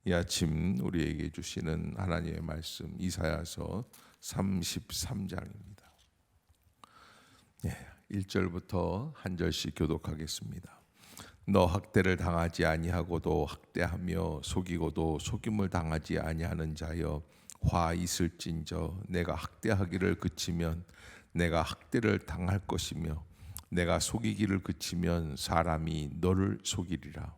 이 아침 우리에게 주시는 하나님의 말씀 이사야서 33장입니다. 1절부터 한 절씩 교독하겠습니다. 너 학대를 당하지 아니하고도 학대하며 속이고도 속임을 당하지 아니하는 자여 화 있을진저 내가 학대하기를 그치면 내가 학대를 당할 것이며 내가 속이기를 그치면 사람이 너를 속이리라.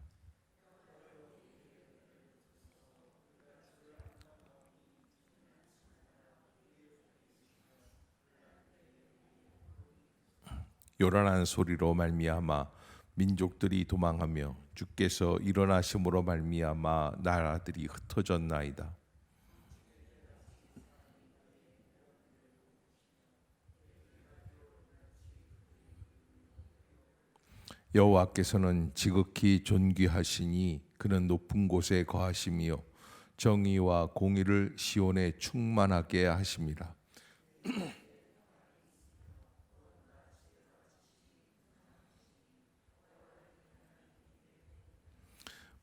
요란한 소리로 말미암아 민족들이 도망하며 주께서 일어나심으로 말미암아 나라들이 흩어졌나이다. 여호와께서는 지극히 존귀하시니 그는 높은 곳에 거하시며 정의와 공의를 시온에 충만하게 하심이라.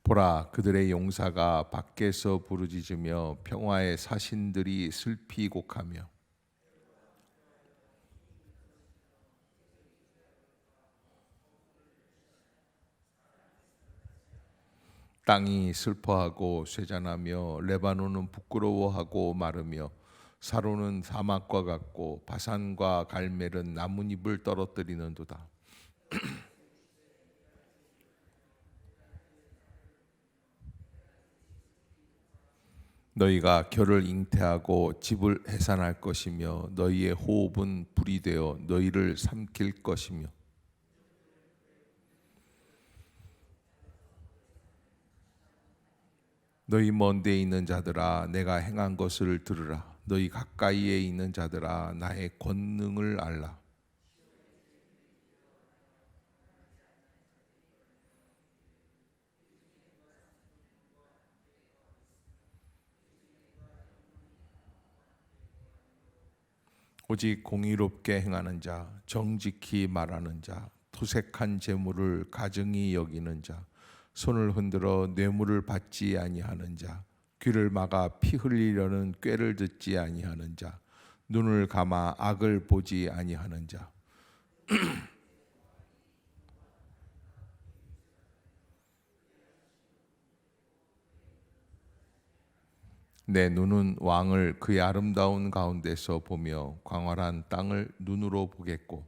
보라, 그들의 용사가 밖에서 부르짖으며 평화의 사신들이 슬피 곡하며 땅이 슬퍼하고 쇠잔하며 레바논은 부끄러워하고 마르며 사로는 사막과 같고 바산과 갈멜은 나뭇잎을 떨어뜨리는도다. 너희가 결을 잉태하고 집을 해산할 것이며 너희의 호흡은 불이 되어 너희를 삼킬 것이며 너희 먼 데에 있는 자들아 내가 행한 것을 들으라. 너희 가까이에 있는 자들아 나의 권능을 알라. 오직 공의롭게 행하는 자, 정직히 말하는 자, 토색한 재물을 가증히 여기는 자, 손을 흔들어 뇌물을 받지 아니하는 자, 귀를 막아 피 흘리려는 꾀를 듣지 아니하는 자, 눈을 감아 악을 보지 아니하는 자. 내 눈은 왕을 그의 아름다운 가운데서 보며 광활한 땅을 눈으로 보겠고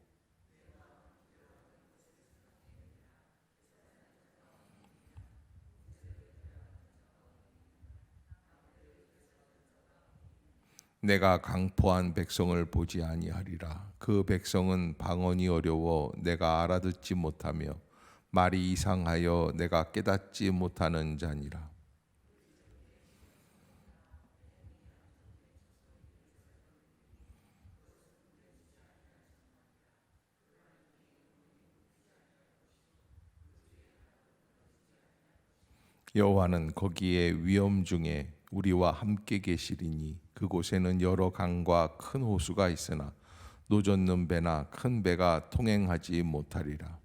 내가 강포한 백성을 보지 아니하리라. 그 백성은 방언이 어려워 내가 알아듣지 못하며 말이 이상하여 내가 깨닫지 못하는 자니라. 여호와는 거기에 위엄 중에 우리와 함께 계시리니 그곳에는 여러 강과 큰 호수가 있으나 노젓는 배나 큰 배가 통행하지 못하리라.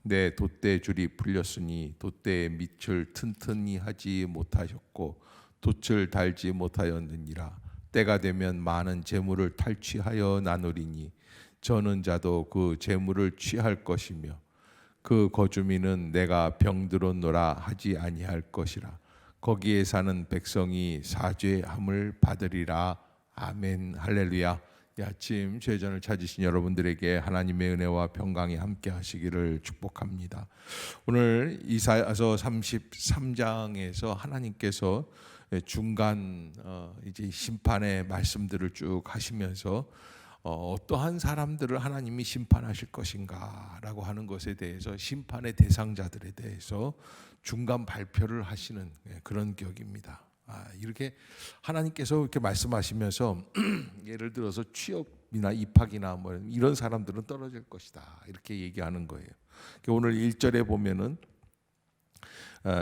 내 돛대줄이 풀렸으니 돛대의 밑을 튼튼히 하지 못하셨고 돛을 달지 못하였느니라. 때가 되면 많은 재물을 탈취하여 나누리니 저는 자도 그 재물을 취할 것이며 그 거주민은 내가 병들었노라 하지 아니할 것이라. 거기에 사는 백성이 사죄함을 받으리라. 아멘. 할렐루야. 이 아침 죄전을 찾으신 여러분들에게 하나님의 은혜와 평강이 함께 하시기를 축복합니다. 오늘 이사야서 33장에서 하나님께서 중간 이제 심판의 말씀들을 쭉 하시면서 어떠한 사람들을 하나님이 심판하실 것인가라고 하는 것에 대해서 심판의 대상자들에 대해서 중간 발표를 하시는 그런 격입니다. 이렇게 하나님께서 이렇게 말씀하시면서 예를 들어서 취업이나 입학이나 뭐 이런 사람들은 떨어질 것이다 이렇게 얘기하는 거예요. 오늘 1절에 보면은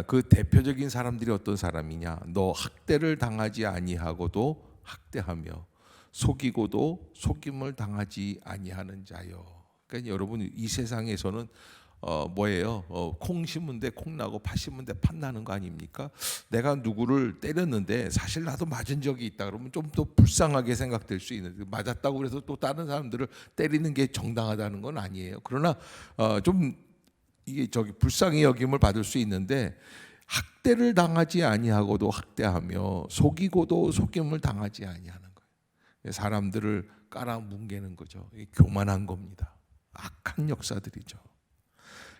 그 대표적인 사람들이 어떤 사람이냐? 너 학대를 당하지 아니하고도 학대하며 속이고도 속임을 당하지 아니하는 자요. 그러니까 여러분 이 세상에서는 뭐예요? 콩 심은데 콩 나고 팥 심은데 팥 나는 거 아닙니까? 내가 누구를 때렸는데 사실 나도 맞은 적이 있다 그러면 좀 더 불쌍하게 생각될 수 있는데, 맞았다고 그래서 또 다른 사람들을 때리는 게 정당하다는 건 아니에요. 그러나 좀 이게 불쌍히 여김을 받을 수 있는데, 학대를 당하지 아니하고도 학대하며 속이고도 속임을 당하지 아니하는 거예요. 사람들을 깔아뭉개는 거죠. 교만한 겁니다. 악한 역사들이죠.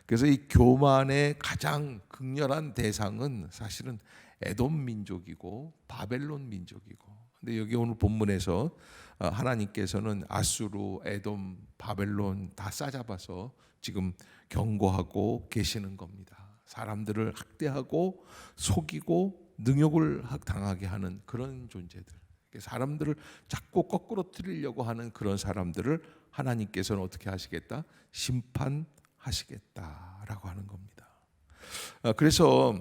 그래서 이 교만의 가장 극렬한 대상은 사실은 에돔 민족이고 바벨론 민족이고, 근데 여기 오늘 본문에서 하나님께서는 아수르, 에돔, 바벨론 다 싸잡아서 지금 경고하고 계시는 겁니다. 사람들을 학대하고 속이고 능욕을 당하게 하는 그런 존재들, 사람들을 자꾸 거꾸로 틀리려고 하는 그런 사람들을 하나님께서는 어떻게 하시겠다? 심판하시겠다라고 하는 겁니다. 그래서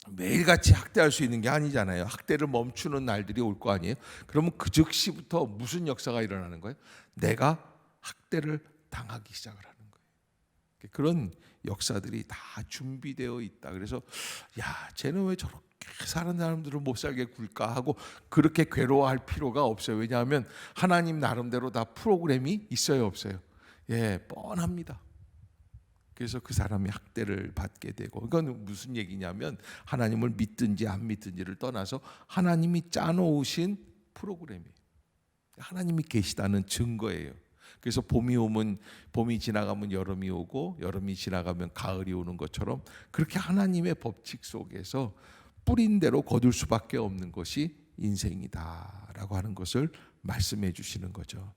매일같이 학대할 수 있는 게 아니잖아요. 학대를 멈추는 날들이 올 거 아니에요. 그러면 그 즉시부터 무슨 역사가 일어나는 거예요? 내가 학대를 당하기 시작을 하는 거예요. 그런 역사들이 다 준비되어 있다. 그래서 야, 쟤는 왜 저렇게 사는 사람들을 못 살게 굴까 하고 그렇게 괴로워할 필요가 없어요. 왜냐하면 하나님 나름대로 다 프로그램이 있어요, 없어요? 예, 뻔합니다. 그래서 그 사람이 학대를 받게 되고, 이건 무슨 얘기냐면 하나님을 믿든지 안 믿든지를 떠나서 하나님이 짜놓으신 프로그램이에요. 하나님이 계시다는 증거예요. 그래서 봄이 지나가면 여름이 오고 여름이 지나가면 가을이 오는 것처럼, 그렇게 하나님의 법칙 속에서 뿌린 대로 거둘 수밖에 없는 것이 인생이다라고 하는 것을 말씀해 주시는 거죠.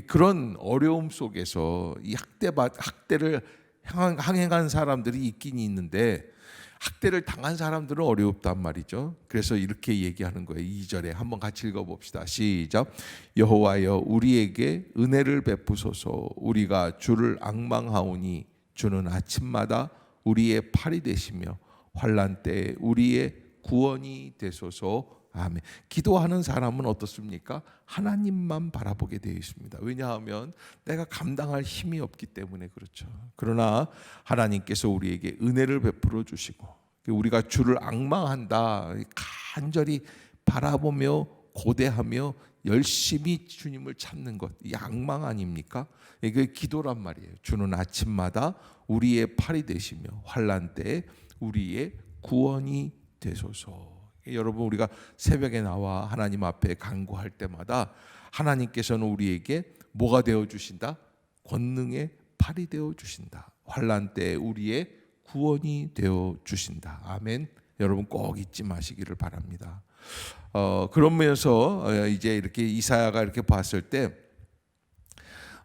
그런 어려움 속에서 이 학대를 항행한 사람들이 있긴 있는데, 학대를 당한 사람들은 어렵단 말이죠. 그래서 이렇게 얘기하는 거예요. 2절에 한번 같이 읽어봅시다. 시작. 여호와여 우리에게 은혜를 베푸소서. 우리가 주를 앙망하오니 주는 아침마다 우리의 팔이 되시며 환난 때에 우리의 구원이 되소서. 아멘. 기도하는 사람은 어떻습니까? 하나님만 바라보게 되어 있습니다. 왜냐하면 내가 감당할 힘이 없기 때문에 그렇죠. 그러나 하나님께서 우리에게 은혜를 베풀어 주시고, 우리가 주를 앙망한다, 간절히 바라보며 고대하며 열심히 주님을 찾는 것, 이 앙망 아닙니까? 이게 기도란 말이에요. 주는 아침마다 우리의 팔이 되시며 환난 때에 우리의 구원이 되소서. 여러분, 우리가 새벽에 나와 하나님 앞에 간구할 때마다 하나님께서는 우리에게 뭐가 되어 주신다? 권능의 팔이 되어 주신다. 환난 때에 우리의 구원이 되어 주신다. 아멘. 여러분 꼭 잊지 마시기를 바랍니다. 그러면서 이제 이렇게 이사야가 이렇게 봤을 때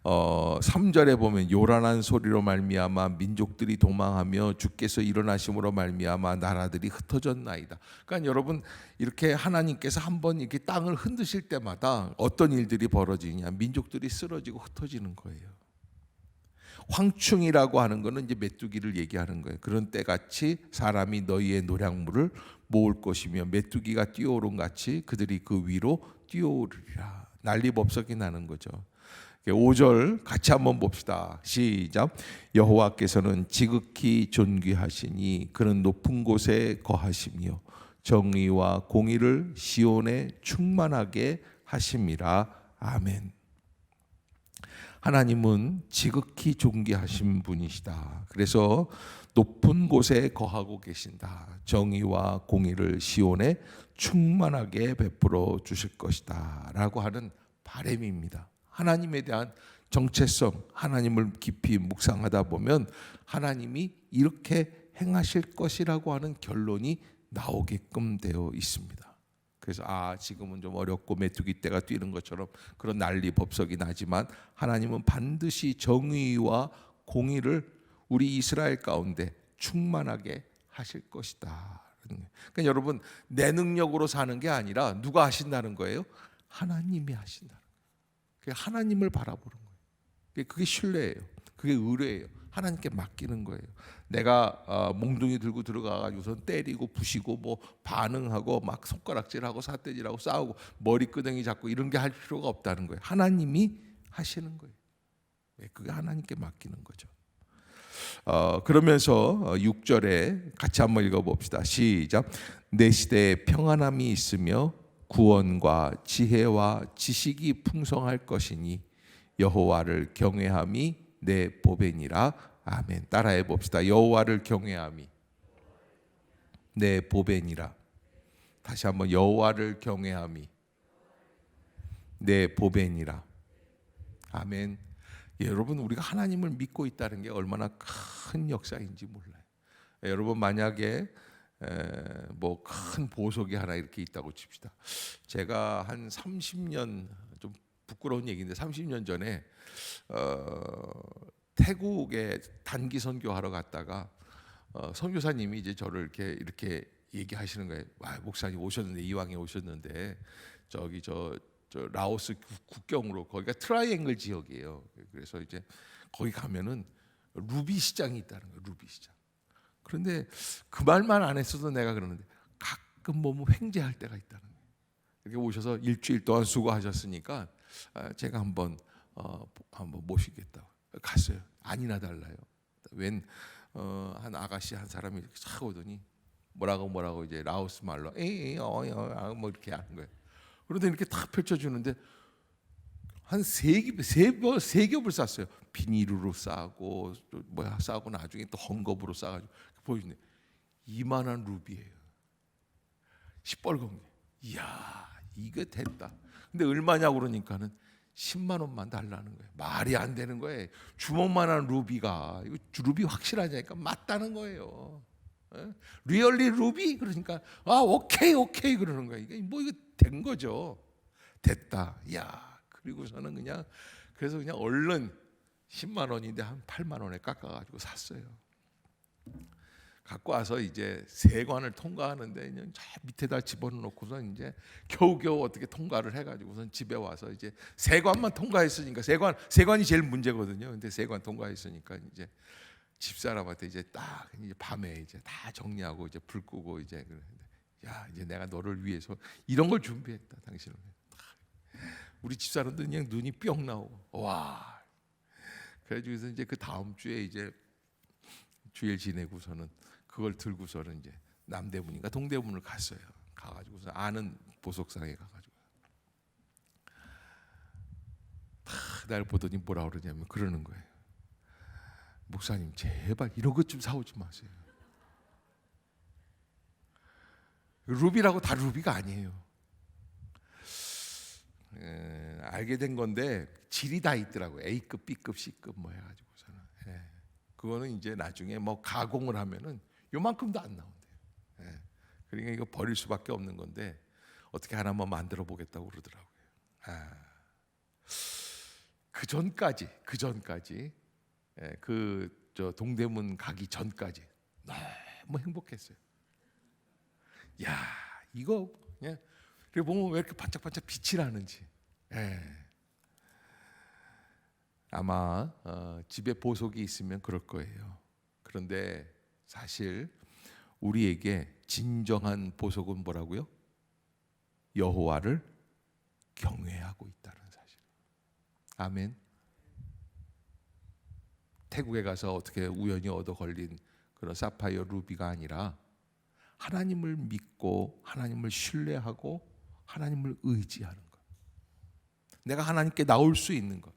3절에 보면 요란한 소리로 말미암아 민족들이 도망하며 주께서 일어나심으로 말미암아 나라들이 흩어졌나이다. 그러니까 여러분, 이렇게 하나님께서 한번 이렇게 땅을 흔드실 때마다 어떤 일들이 벌어지냐? 민족들이 쓰러지고 흩어지는 거예요. 황충이라고 하는 것은 이제 메뚜기를 얘기하는 거예요. 그런 때같이 사람이 너희의 노량물을 모을 것이며 메뚜기가 뛰어오른 같이 그들이 그 위로 뛰어오르리라. 난리법석이 나는 거죠. 5절 같이 한번 봅시다. 시작. 여호와께서는 지극히 존귀하시니 그는 높은 곳에 거하시며 정의와 공의를 시온에 충만하게 하심이라. 아멘. 하나님은 지극히 존귀하신 분이시다. 그래서 높은 곳에 거하고 계신다. 정의와 공의를 시온에 충만하게 베풀어 주실 것이다 라고 하는 바람입니다. 하나님에 대한 정체성, 하나님을 깊이 묵상하다 보면 하나님이 이렇게 행하실 것이라고 하는 결론이 나오게끔 되어 있습니다. 그래서 지금은 좀 어렵고 메뚜기 떼가 뛰는 것처럼 그런 난리 법석이 나지만 하나님은 반드시 정의와 공의를 우리 이스라엘 가운데 충만하게 하실 것이다. 그러니까 여러분, 내 능력으로 사는 게 아니라 누가 하신다는 거예요? 하나님이 하신다는 거예요. 하나님을 바라보는 거예요. 그게 신뢰예요. 그게 의뢰예요. 하나님께 맡기는 거예요. 내가 몽둥이 들고 들어가가지고선 때리고 부시고 뭐 반응하고 막 손가락질하고 삿대질하고 싸우고 머리끄댕이 잡고 이런 게 할 필요가 없다는 거예요. 하나님이 하시는 거예요. 그게 하나님께 맡기는 거죠. 그러면서 6절에 같이 한번 읽어봅시다. 시작. 내 시대에 평안함이 있으며 구원과 지혜와 지식이 풍성할 것이니 여호와를 경외함이 내 보배니라. 아멘. 따라해 봅시다. 여호와를 경외함이 내 보배니라. 다시 한번 여호와를 경외함이 내 보배니라. 아멘. 예, 여러분 우리가 하나님을 믿고 있다는 게 얼마나 큰 역사인지 몰라요. 여러분 만약에 뭐 큰 보석이 하나 이렇게 있다고 칩시다. 제가 한 30년, 좀 부끄러운 얘기인데 30년 전에 태국에 단기 선교하러 갔다가 선교사님이 이제 저를 이렇게 얘기하시는 거예요. 목사님 오셨는데, 이왕에 오셨는데 저기 저 라오스 국경으로, 거기가 트라이앵글 지역이에요. 그래서 이제 거기 가면은 루비 시장이 있다는 거예요. 루비 시장. 그런데 그 말만 안 했어도 내가 그러는데 가끔 보면 횡재할 때가 있다는 거예요. 이렇게 오셔서 일주일 동안 수고하셨으니까 제가 한번 모시겠다고 갔어요. 아니나 달라요. 웬 한 아가씨 한 사람이 이렇게 싹 오더니 뭐라고 이제 라오스 말로 뭐 이렇게 하는 거예요. 그런데 이렇게 탁 펼쳐주는데 한 세 겹을 쌌어요. 비닐으로 싸고 싸고 나중에 또 헝겊으로 싸가지고 보여주네. 이만한 루비예요. 시뻘건 게. 이야, 이거 됐다. 근데 얼마냐고 그러니까는 10만 원만 달라는 거예요. 말이 안 되는 거예요. 주먹만한 루비가, 이거 루비 확실하냐니까 맞다는 거예요. 리얼리 루비? 그러니까 오케이 그러는 거예요. 이게 뭐 이거 된 거죠. 됐다. 야, 그리고서는 그래서 그냥 얼른 10만 원인데 한 8만 원에 깎아가지고 샀어요. 갖고 와서 이제 세관을 통과하는데 저 밑에다 집어넣고서 이제 겨우겨우 어떻게 통과를 해가지고선 집에 와서 이제 세관만 통과했으니까, 세관이 제일 문제거든요. 근데 세관 통과했으니까 이제 집사람한테 이제 딱 이제 밤에 이제 다 정리하고 이제 불 끄고 이제 그러는데, 야, 이제 내가 너를 위해서 이런 걸 준비했다. 당신을. 우리 집사람도 그냥 눈이 뿅 나오고, 와. 그래가지고서 이제 그 다음 주에 이제 주일 지내고서는 그걸 들고서는 이제 남대문인가 동대문을 갔어요. 가가지고서 아는 보석상에 가가지고 날 보더니 뭐라 그러냐면 그러는 거예요. 목사님 제발 이런 것 좀 사오지 마세요. 루비라고 다 루비가 아니에요. 알게 된 건데 질이 다 있더라고요. A급, B급, C급 뭐 해가지고서는. 그거는 이제 나중에 뭐 가공을 하면은 요만큼도 안 나온대요. 그러니까 이거 버릴 수밖에 없는 건데 어떻게 하나 한번 만들어 보겠다고 그러더라고요. 그 전까지 저 동대문 가기 전까지 너무 행복했어요. 야, 이거 그냥 그리고 보면 왜 이렇게 반짝반짝 빛이 나는지. 아마 집에 보석이 있으면 그럴 거예요. 그런데 사실 우리에게 진정한 보석은 뭐라고요? 여호와를 경외하고 있다는 사실. 아멘. 태국에 가서 어떻게 우연히 얻어 걸린 그런 사파이어 루비가 아니라 하나님을 믿고 하나님을 신뢰하고 하나님을 의지하는 것. 내가 하나님께 나올 수 있는 것.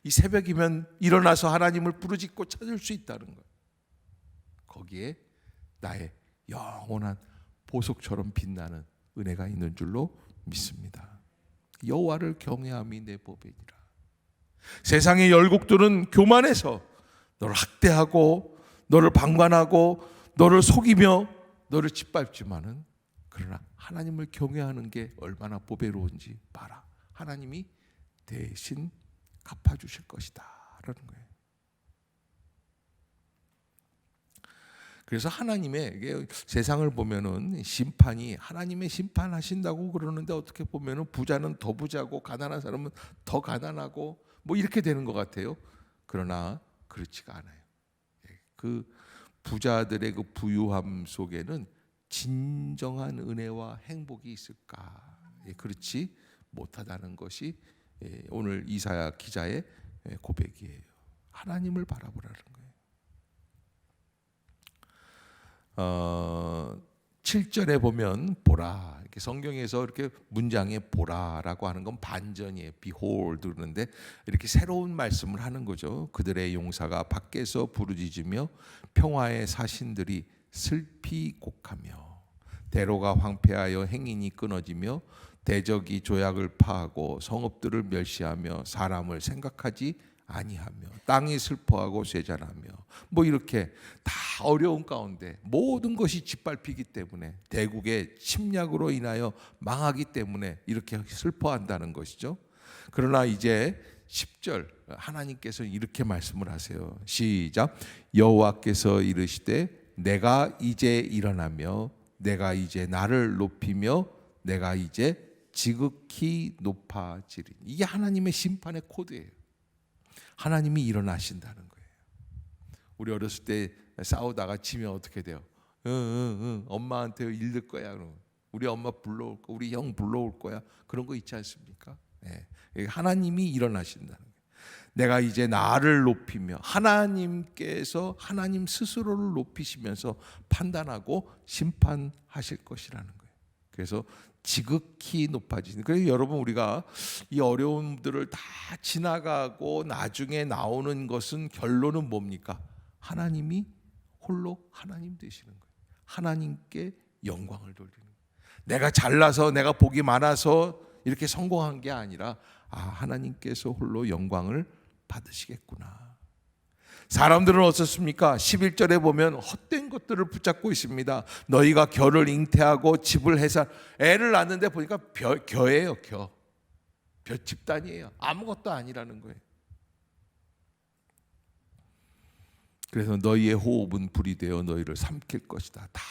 이 새벽이면 일어나서 하나님을 부르짖고 찾을 수 있다는 것. 거기에 나의 영원한 보석처럼 빛나는 은혜가 있는 줄로 믿습니다. 여호와를 경외함이 내 보배니라. 세상의 열국들은 교만해서 너를 학대하고 너를 방관하고 너를 속이며 너를 짓밟지만은, 그러나 하나님을 경외하는 게 얼마나 보배로운지 봐라. 하나님이 대신 갚아주실 것이다 라는 거예요. 그래서 하나님의 세상을 보면은 심판이, 하나님의 심판하신다고 그러는데 어떻게 보면은 부자는 더 부자고 가난한 사람은 더 가난하고 뭐 이렇게 되는 것 같아요. 그러나 그렇지가 않아요. 그 부자들의 그 부유함 속에는 진정한 은혜와 행복이 있을까? 그렇지 못하다는 것이 오늘 이사야 기자의 고백이에요. 하나님을 바라보라는 거예요. 7절에 보면 보라, 이렇게 성경에서 이렇게 문장에 보라라고 하는 건 반전이에요. behold 그러는데 이렇게 새로운 말씀을 하는 거죠. 그들의 용사가 밖에서 부르짖으며 평화의 사신들이 슬피 곡하며 대로가 황폐하여 행인이 끊어지며 대적이 조약을 파하고 성읍들을 멸시하며 사람을 생각하지 아니하며 땅이 슬퍼하고 쇠잔하며 뭐 이렇게 다 어려운 가운데 모든 것이 짓밟히기 때문에 대국의 침략으로 인하여 망하기 때문에 이렇게 슬퍼한다는 것이죠. 그러나 이제 10절 하나님께서 이렇게 말씀을 하세요. 시작. 여호와께서 이르시되 내가 이제 일어나며 내가 이제 나를 높이며 내가 이제 지극히 높아지리니. 이게 하나님의 심판의 코드예요. 하나님이 일어나신다는 거예요. 우리 어렸을 때 싸우다가 지면 어떻게 돼요? 엄마한테 일들 거야. 우리 엄마 불러올 거야. 우리 형 불러올 거야. 그런 거 있지 않습니까? 네. 하나님이 일어나신다는 거예요. 내가 이제 나를 높이며 하나님께서 하나님 스스로를 높이시면서 판단하고 심판하실 것이라는 거예요. 그래서 지극히 높아지는. 그래서 여러분 우리가 이 어려움들을 다 지나가고 나중에 나오는 것은 결론은 뭡니까? 하나님이 홀로 하나님 되시는 거예요. 하나님께 영광을 돌리는 거예요. 내가 잘나서 내가 복이 많아서 이렇게 성공한 게 아니라 하나님께서 홀로 영광을 받으시겠구나. 사람들은 어떻습니까? 11절에 보면 헛된 것들을 붙잡고 있습니다. 너희가 겨를 잉태하고 집을 해서 애를 낳는데 보니까 겨예요. 겨 집단이에요. 아무것도 아니라는 거예요. 그래서 너희의 호흡은 불이 되어 너희를 삼킬 것이다. 다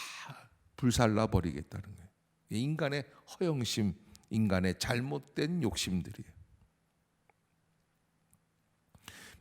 불살라 버리겠다는 거예요. 인간의 허영심, 인간의 잘못된 욕심들이에요.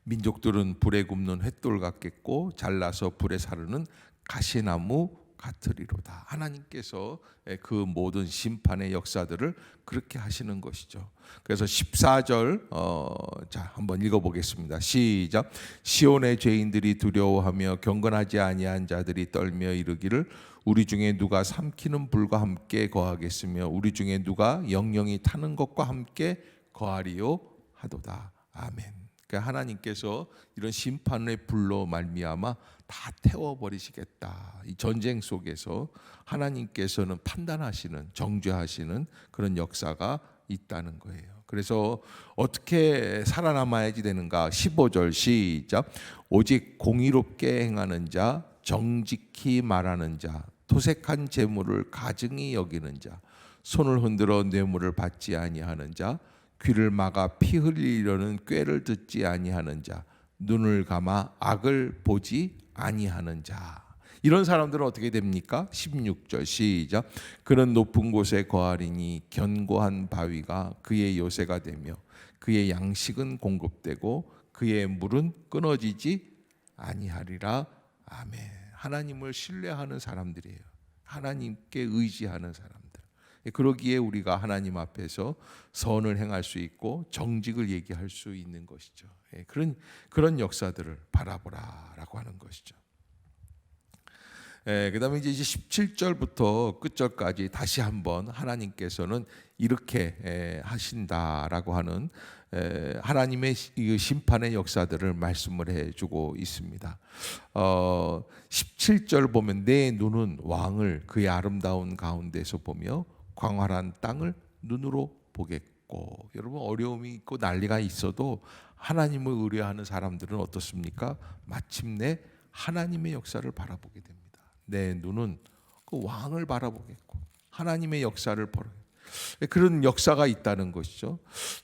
민족들은 불에 굽는 횃돌 같겠고 잘라서 불에 사르는 가시나무 같으리로다. 하나님께서 그 모든 심판의 역사들을 그렇게 하시는 것이죠. 그래서 14절 자 한번 읽어보겠습니다. 시작. 시온의 죄인들이 두려워하며 경건하지 아니한 자들이 떨며 이르기를 우리 중에 누가 삼키는 불과 함께 거하겠으며 우리 중에 누가 영영이 타는 것과 함께 거하리요 하도다. 아멘. 하나님께서 이런 심판의 불로 말미암아 다 태워버리시겠다. 이 전쟁 속에서 하나님께서는 판단하시는, 정죄하시는 그런 역사가 있다는 거예요. 그래서 어떻게 살아남아야지 되는가? 15절 시작. 오직 공의롭게 행하는 자, 정직히 말하는 자, 토색한 재물을 가증히 여기는 자, 손을 흔들어 뇌물을 받지 아니하는 자, 귀를 막아 피 흘리려는 꾀를 듣지 아니하는 자, 눈을 감아 악을 보지 아니하는 자. 이런 사람들은 어떻게 됩니까? 16절 시작. 그는 높은 곳에 거하리니 견고한 바위가 그의 요새가 되며 그의 양식은 공급되고 그의 물은 끊어지지 아니하리라. 아멘. 하나님을 신뢰하는 사람들이에요. 하나님께 의지하는 사람들. 그러기에 우리가 하나님 앞에서 선을 행할 수 있고 정직을 얘기할 수 있는 것이죠. 그런 역사들을 바라보라라고 하는 것이죠. 그다음에 이제 17절부터 끝절까지 다시 한번 하나님께서는 이렇게 하신다라고 하는 하나님의 심판의 역사들을 말씀을 해주고 있습니다. 17절 보면 내 눈은 왕을 그의 아름다운 가운데서 보며 광활한 땅을 눈으로 보겠고. 여러분 어려움이 있고 난리가 있어도 하나님을 의뢰하는 사람들은 어떻습니까? 마침내 하나님의 역사를 바라보게 됩니다. 내 눈은 그 왕을 바라보겠고 하나님의 역사를 보겠고. 그런 역사가 있다는 것이죠.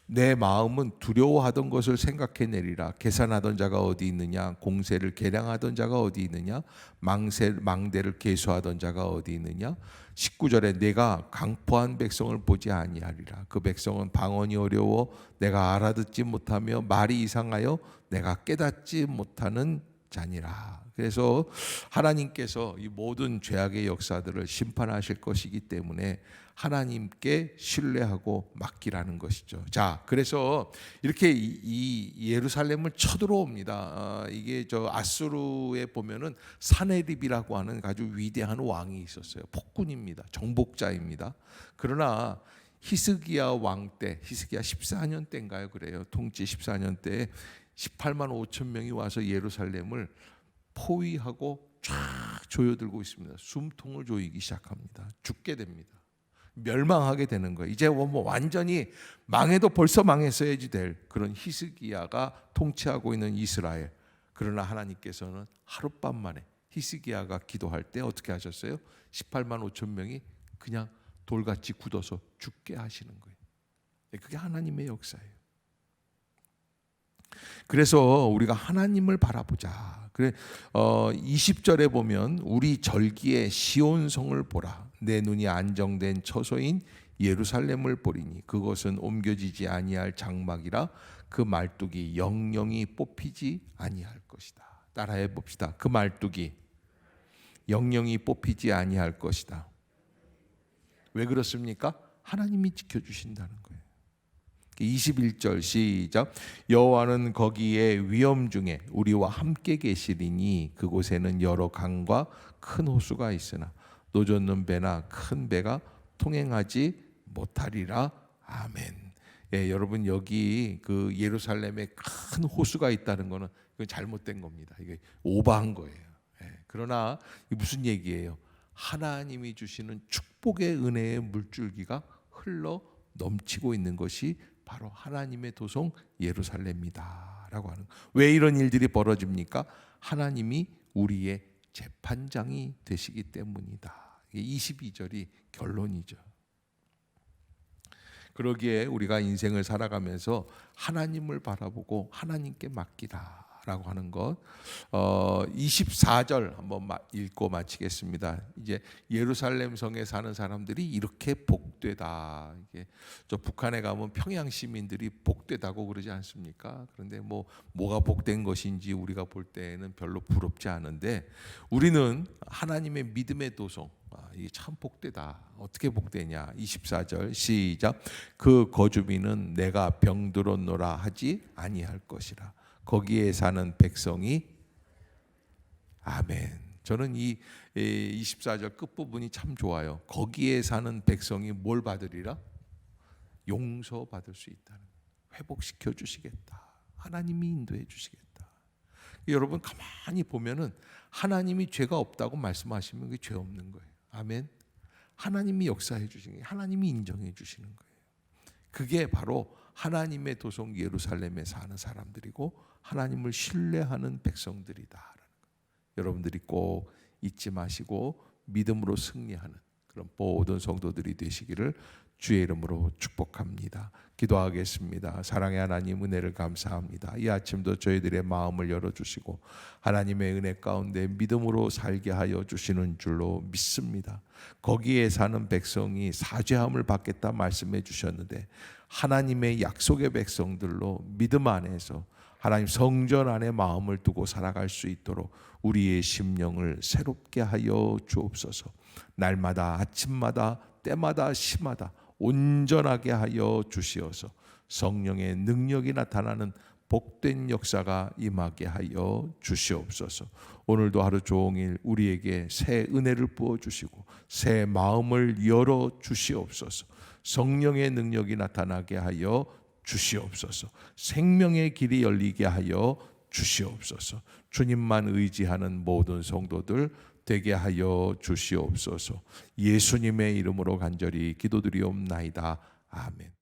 내 마음은 두려워하던 것을 생각해내리라. 계산하던 자가 어디 있느냐? 공세를 계량하던 자가 어디 있느냐? 망대를 계수하던 자가 어디 있느냐? 19절에 내가 강포한 백성을 보지 아니하리라. 그 백성은 방언이 어려워 내가 알아듣지 못하며 말이 이상하여 내가 깨닫지 못하는 자니라. 그래서 하나님께서 이 모든 죄악의 역사들을 심판하실 것이기 때문에 하나님께 신뢰하고 맡기라는 것이죠. 자, 그래서 이렇게 이 예루살렘을 쳐들어옵니다. 이게 저 아수르에 보면은 사네립이라고 하는 아주 위대한 왕이 있었어요. 폭군입니다. 정복자입니다. 그러나 히스기야 왕 때, 히스기야 14년 때인가요? 그래요. 통치 14년 때에 18만 5천 명이 와서 예루살렘을 포위하고 쫙 조여들고 있습니다. 숨통을 조이기 시작합니다. 죽게 됩니다. 멸망하게 되는 거예요. 이제 뭐 완전히 망해도 벌써 망했어야지 될 그런 히스기야가 통치하고 있는 이스라엘. 그러나 하나님께서는 하룻밤 만에 히스기야가 기도할 때 어떻게 하셨어요? 18만 5천 명이 그냥 돌같이 굳어서 죽게 하시는 거예요. 그게 하나님의 역사예요. 그래서 우리가 하나님을 바라보자. 그래 20절에 보면 우리 절기의 시온성을 보라. 내 눈이 안정된 처소인 예루살렘을 보리니 그것은 옮겨지지 아니할 장막이라 그 말뚝이 영영이 뽑히지 아니할 것이다. 따라해 봅시다. 그 말뚝이 영영이 뽑히지 아니할 것이다. 왜 그렇습니까? 하나님이 지켜주신다는 거예요. 21절 시작. 여호와는 거기에 위엄 중에 우리와 함께 계시리니 그곳에는 여러 강과 큰 호수가 있으나 노젓는 배나 큰 배가 통행하지 못하리라. 아멘. 예, 여러분 여기 그 예루살렘에 큰 호수가 있다는 거는 이건 잘못된 겁니다. 이게 오버한 거예요. 예, 그러나 이게 무슨 얘기예요? 하나님이 주시는 축복의 은혜의 물줄기가 흘러 넘치고 있는 것이 바로 하나님의 도성 예루살렘이다라고 하는. 왜 이런 일들이 벌어집니까? 하나님이 우리의 재판장이 되시기 때문이다. 22절이 결론이죠. 그러기에 우리가 인생을 살아가면서 하나님을 바라보고 하나님께 맡기라 라고 하는 것. 24절 한번 읽고 마치겠습니다. 이제 예루살렘 성에 사는 사람들이 이렇게 복되다. 이게 저 북한에 가면 평양 시민들이 복되다고 그러지 않습니까? 그런데 뭐가 복된 것인지 우리가 볼 때는 별로 부럽지 않은데 우리는 하나님의 믿음의 도성. 이게 참 복되다. 어떻게 복되냐? 24절 시작. 그 거주민은 내가 병들었노라 하지 아니할 것이라. 거기에 사는 백성이 아멘. 저는 이 24절 끝부분이 참 좋아요. 거기에 사는 백성이 뭘 받으리라? 용서받을 수 있다는 거예요. 회복시켜 주시겠다. 하나님이 인도해 주시겠다. 여러분 가만히 보면은 하나님이 죄가 없다고 말씀하시면 그게 죄 없는 거예요. 아멘. 하나님이 역사해 주시는 거예요. 하나님이 인정해 주시는 거예요. 그게 바로 하나님의 도성 예루살렘에 사는 사람들이고 하나님을 신뢰하는 백성들이다. 여러분들이 꼭 잊지 마시고 믿음으로 승리하는 그런 모든 성도들이 되시기를 주의 이름으로 축복합니다. 기도하겠습니다. 사랑의 하나님, 은혜를 감사합니다. 이 아침도 저희들의 마음을 열어주시고 하나님의 은혜 가운데 믿음으로 살게 하여 주시는 줄로 믿습니다. 거기에 사는 백성이 사죄함을 받겠다 말씀해 주셨는데 하나님의 약속의 백성들로 믿음 안에서 하나님 성전 안에 마음을 두고 살아갈 수 있도록 우리의 심령을 새롭게 하여 주옵소서. 날마다 아침마다 때마다 시마다 온전하게 하여 주시어서 성령의 능력이 나타나는 복된 역사가 임하게 하여 주시옵소서. 오늘도 하루 종일 우리에게 새 은혜를 부어주시고 새 마음을 열어 주시옵소서. 성령의 능력이 나타나게 하여 주시옵소서. 생명의 길이 열리게 하여 주시옵소서. 주님만 의지하는 모든 성도들 되게 하여 주시옵소서. 예수님의 이름으로 간절히 기도드리옵나이다. 아멘.